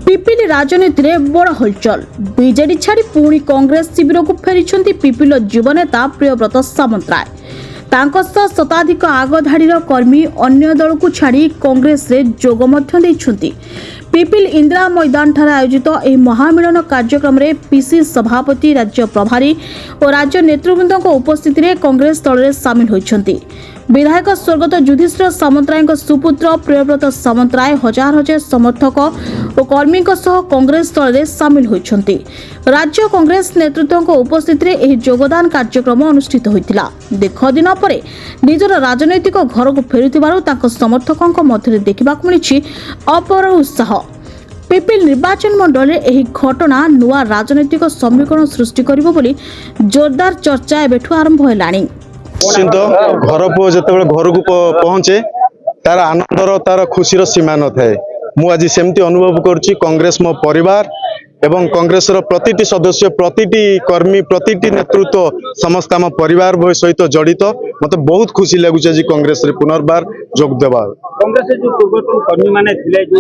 पिपिली राजनीति में बड़ हलचल बीजेडी छाड़ी पुणी कांग्रेस शिविर को फेरी पिपिल युवनेता प्रियव्रत सामंतराय शताधिक आगधाड़ी कर्मी अन्य दल को छाड़ी कांग्रेस रे जोग पिपिल इंदिरा मैदान ठारे आयोजित यह महामिलन कार्यक्रम में पीसी सभापति राज्य प्रभारी और राज्य नेतृवृंद उपस्थित में कांग्रेस दल में सामिल होती विधायक स्वर्गत युधिष्ठिर सामंतराय सुपुत्र प्रियव्रत सामंतराय हजार हजार समर्थक और कर्मी कांग्रेस दल में सामिल होती राज्य कांग्रेस नेतृत्व उपस्थित में योगदान कार्यक्रम अनुष्ठित होता दीर्घ दिन पर निजर राजनैतिक घर को फेरुथिबारु समर्थकों मध्य देखा मिली अपर उत्साह पिपिल निर्वाचन मंडल में यह घटना नुआ राजनैतिक समीकरण सृष्टि करिबो बोली जोरदार चर्चा एबेठु आरंभ होलानी। निश्चिंत घर पुओ जिते घर को पहुंचे तार आनंदर तार खुशीर सीमा न थाए मु आज सेमती अनुभव करुच्ची कांग्रेस मो परिवार एवं कांग्रेस प्रतिटी सदस्य प्रतिटी कर्मी प्रतिटी नेतृत्व समस्त आम परिवार सहित जड़ित मत बहुत खुशी लगुच आज कांग्रेस रे पुनर्बार जोग देवा कांग्रेस जो पूर्वतन कर्मी माने थिले जो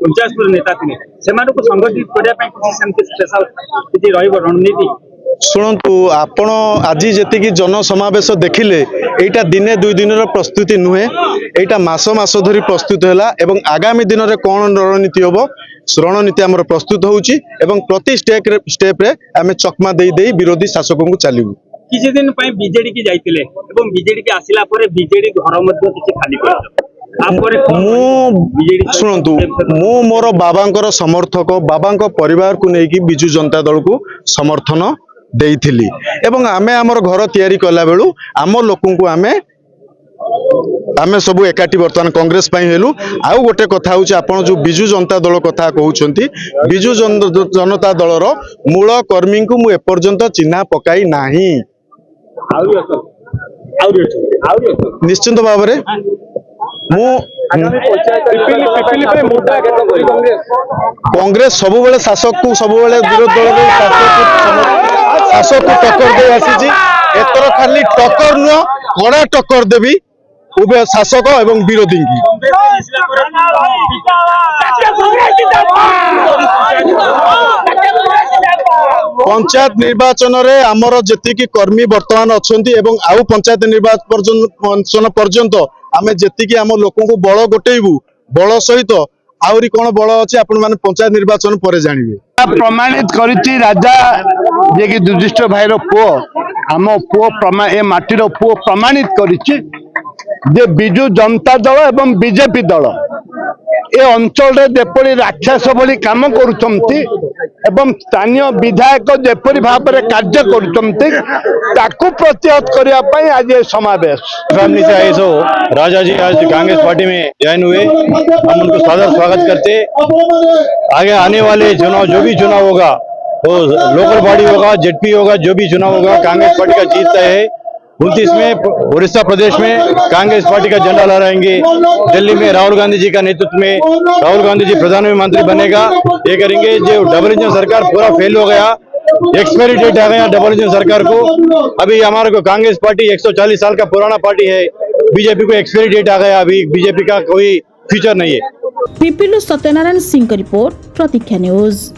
49 नेता थिले सेमानो को संगठित करिया पय किसी सेमती स्पेशल किछि रहइबो रणनीति शुणु आपण आज जी जनसमावेश देखिले एटा दिने दुई दिन प्रस्तुति नुहे एटा मास मास धरी प्रस्तुत है एवं आगामी दिन में कौन रणनीति हम रणनीति आमर प्रस्तुत होउची एवं प्रति स्टेप रे आमे चकमा दे दे विरोधी शासकों को चलू किसी दिन पय बीजेडी की जाइतिले एवं बीजेडी के आसिला परे बीजेडी घर मध्ये किछि खाली पड़े शुणु मु मोर बाबांकर समर्थक बाबांक परिवार को लेकिन बिजु जनता दल को समर्थन देइथिली एवं आमे आमर घर तैयारी कला बेलू आम लोकों को आमे सब एकाठी बर्तमान कांग्रेस पई हेलु आउ गोटे कथा होची आपण जो बिजु जनता दल कथा कहउछंती बिजु जनता दलर मूल कर्मी को मु एपर्यंत चिन्हा पकाई नाही निश्चिंत भाव में कांग्रेस सब बेले शासक को सब बेले विरोध दल शासक को टक्कर दे आसी एतर खाली टक्कर नुह कड़ा टक्कर देवी उभय शासक एवं विरोधी की पंचायत निर्वाचन रे आमर जेतिकी कर्मी वर्तमान अछंती एवं आउ पंचायत निर्वाचन पर्यंत आमे जेतिकी आम लोकों को बल गोटेबू बल सहित आउरी कौन बल अच्छे आपण माने पंचायत निर्वाचन पर जानिबे प्रमाणित करिछि राजा जे कि युधिष्ठिर भाईर पुओ आम पुओ ए माटीर पुओ प्रमाणित करिछि जे बिजु जनता दल एवं बीजेपी दल ए अंचल जेपरी राक्षस भली काम करुचंती एवं स्थानीय विधायक जेपरी भाव में कार्य करुचंती ताकू प्रतिहत करने पई आज ये समावेश फैमिली से आए सो राजा जी आज कांग्रेस पार्टी में ज्वाइन हुए हम उनको सादर स्वागत करते आगे आने वाले चुनाव जो भी चुनाव होगा वो लोकल बॉडी होगा जेडपी होगा जो भी चुनाव होगा कांग्रेस पार्टी का जीत तय है 29 में उड़ीसा प्रदेश में कांग्रेस पार्टी का झंडा लहराएंगे दिल्ली में राहुल गांधी जी का नेतृत्व में राहुल गांधी जी प्रधानमंत्री बनेगा ये करेंगे जो डबल इंजन सरकार पूरा फेल हो गया एक्सपायरी डेट आ गया डबल इंजन सरकार को अभी हमारे को कांग्रेस पार्टी 140 साल का पुराना पार्टी है बीजेपी को एक्सपायरी डेट आ गया अभी बीजेपी का कोई फ्यूचर नहीं है। पिपिलु सत्यनारायण सिंह की रिपोर्ट प्रतीक्षा न्यूज।